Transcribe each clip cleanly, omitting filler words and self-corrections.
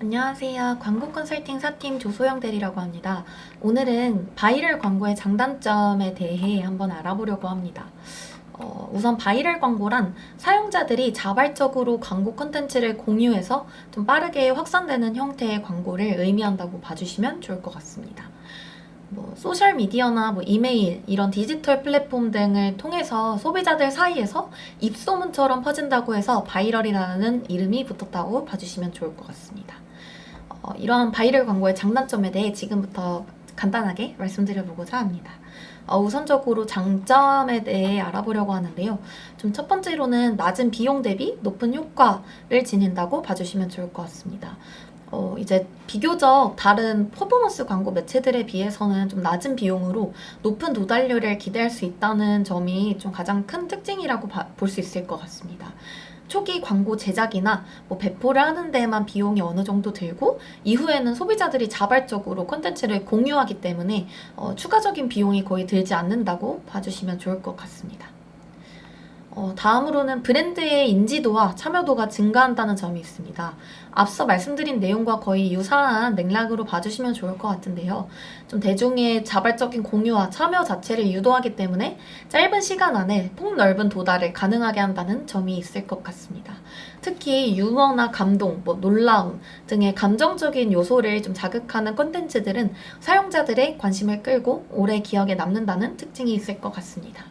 안녕하세요. 광고 컨설팅 4팀 조소영 대리라고 합니다. 오늘은 바이럴 광고의 장단점에 대해 한번 알아보려고 합니다. 우선 바이럴 광고란 사용자들이 자발적으로 광고 컨텐츠를 공유해서 좀 빠르게 확산되는 형태의 광고를 의미한다고 봐주시면 좋을 것 같습니다. 소셜 미디어나 이메일 이런 디지털 플랫폼 등을 통해서 소비자들 사이에서 입소문처럼 퍼진다고 해서 바이럴이라는 이름이 붙었다고 봐주시면 좋을 것 같습니다. 이러한 바이럴 광고의 장단점에 대해 지금부터 간단하게 말씀드려보고자 합니다. 우선적으로 장점에 대해 알아보려고 하는데요. 좀 첫 번째로는 낮은 비용 대비 높은 효과를 지닌다고 봐주시면 좋을 것 같습니다. 이제 비교적 다른 퍼포먼스 광고 매체들에 비해서는 좀 낮은 비용으로 높은 도달률을 기대할 수 있다는 점이 좀 가장 큰 특징이라고 볼 수 있을 것 같습니다. 초기 광고 제작이나 배포를 하는 데에만 비용이 어느 정도 들고 이후에는 소비자들이 자발적으로 콘텐츠를 공유하기 때문에 추가적인 비용이 거의 들지 않는다고 봐주시면 좋을 것 같습니다. 다음으로는 브랜드의 인지도와 참여도가 증가한다는 점이 있습니다. 앞서 말씀드린 내용과 거의 유사한 맥락으로 봐주시면 좋을 것 같은데요. 좀 대중의 자발적인 공유와 참여 자체를 유도하기 때문에 짧은 시간 안에 폭넓은 도달을 가능하게 한다는 점이 있을 것 같습니다. 특히 유머나 감동, 놀라움 등의 감정적인 요소를 좀 자극하는 콘텐츠들은 사용자들의 관심을 끌고 오래 기억에 남는다는 특징이 있을 것 같습니다.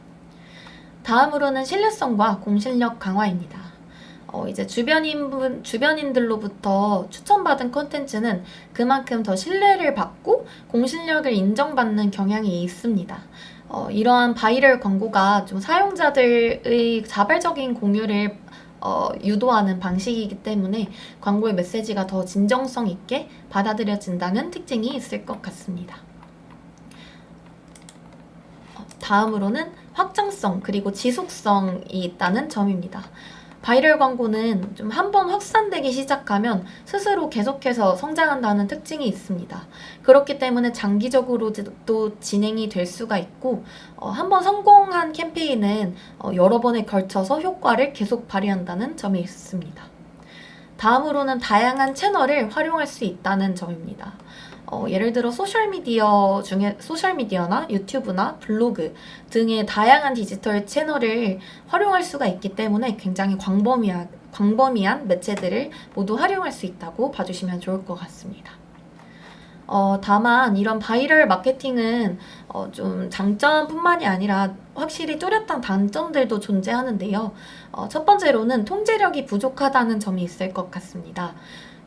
다음으로는 신뢰성과 공신력 강화입니다. 이제 주변인들로부터 추천받은 콘텐츠는 그만큼 더 신뢰를 받고 공신력을 인정받는 경향이 있습니다. 이러한 바이럴 광고가 좀 사용자들의 자발적인 공유를 유도하는 방식이기 때문에 광고의 메시지가 더 진정성 있게 받아들여진다는 특징이 있을 것 같습니다. 다음으로는 확장성 그리고 지속성이 있다는 점입니다. 바이럴 광고는 좀 한번 확산되기 시작하면 스스로 계속해서 성장한다는 특징이 있습니다. 그렇기 때문에 장기적으로도 진행이 될 수가 있고 한번 성공한 캠페인은 여러 번에 걸쳐서 효과를 계속 발휘한다는 점이 있습니다. 다음으로는 다양한 채널을 활용할 수 있다는 점입니다. 예를 들어 소셜미디어나 유튜브나 블로그 등의 다양한 디지털 채널을 활용할 수가 있기 때문에 굉장히 광범위한 매체들을 모두 활용할 수 있다고 봐주시면 좋을 것 같습니다. 다만 이런 바이럴 마케팅은 좀 장점뿐만이 아니라 확실히 뚜렷한 단점들도 존재하는데요. 첫 번째로는 통제력이 부족하다는 점이 있을 것 같습니다.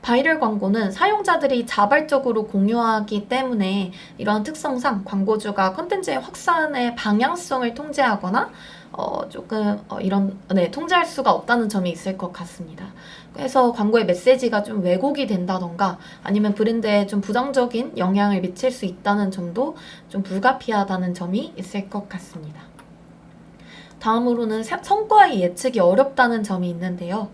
바이럴 광고는 사용자들이 자발적으로 공유하기 때문에 이러한 특성상 광고주가 콘텐츠의 확산의 방향성을 통제하거나 통제할 수가 없다는 점이 있을 것 같습니다. 그래서 광고의 메시지가 좀 왜곡이 된다던가 아니면 브랜드에 좀 부정적인 영향을 미칠 수 있다는 점도 좀 불가피하다는 점이 있을 것 같습니다. 다음으로는 성과의 예측이 어렵다는 점이 있는데요.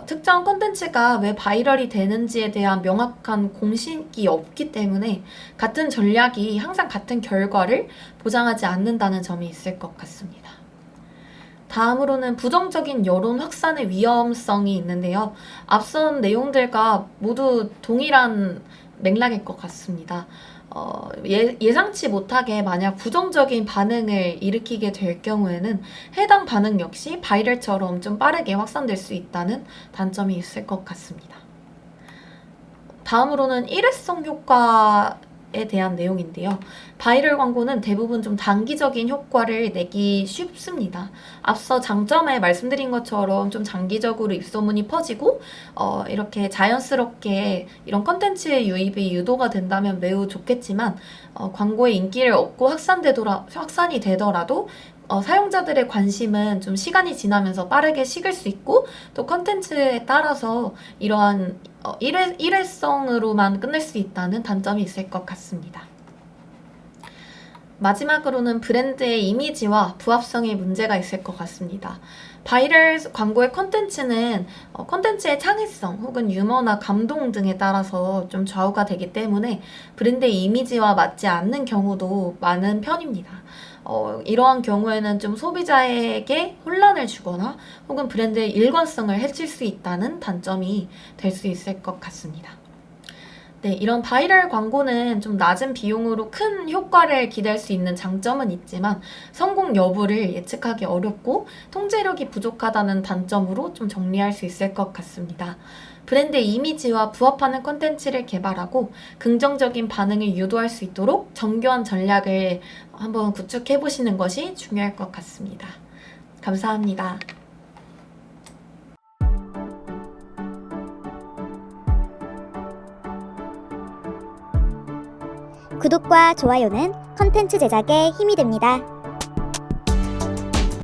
특정 콘텐츠가 왜 바이럴이 되는지에 대한 명확한 공식이 없기 때문에 같은 전략이 항상 같은 결과를 보장하지 않는다는 점이 있을 것 같습니다. 다음으로는 부정적인 여론 확산의 위험성이 있는데요. 앞선 내용들과 모두 동일한 맥락일 것 같습니다. 예상치 못하게 만약 부정적인 반응을 일으키게 될 경우에는 해당 반응 역시 바이럴처럼 좀 빠르게 확산될 수 있다는 단점이 있을 것 같습니다. 다음으로는 일회성 효과에 대한 내용인데요. 바이럴 광고는 대부분 좀 단기적인 효과를 내기 쉽습니다. 앞서 장점에 말씀드린 것처럼 좀 장기적으로 입소문이 퍼지고 이렇게 자연스럽게 이런 컨텐츠의 유입이 유도가 된다면 매우 좋겠지만 광고의 인기를 얻고 확산이 되더라도 사용자들의 관심은 좀 시간이 지나면서 빠르게 식을 수 있고 또 컨텐츠에 따라서 이러한 일회성으로만 끝낼 수 있다는 단점이 있을 것 같습니다. 마지막으로는 브랜드의 이미지와 부합성에 문제가 있을 것 같습니다. 바이럴 광고의 콘텐츠는 콘텐츠의 창의성 혹은 유머나 감동 등에 따라서 좀 좌우가 되기 때문에 브랜드의 이미지와 맞지 않는 경우도 많은 편입니다. 이러한 경우에는 좀 소비자에게 혼란을 주거나 혹은 브랜드의 일관성을 해칠 수 있다는 단점이 될 수 있을 것 같습니다. 네, 이런 바이럴 광고는 좀 낮은 비용으로 큰 효과를 기대할 수 있는 장점은 있지만 성공 여부를 예측하기 어렵고 통제력이 부족하다는 단점으로 좀 정리할 수 있을 것 같습니다. 브랜드 이미지와 부합하는 콘텐츠를 개발하고 긍정적인 반응을 유도할 수 있도록 정교한 전략을 한번 구축해 보시는 것이 중요할 것 같습니다. 감사합니다. 구독과 좋아요는 컨텐츠 제작에 힘이 됩니다.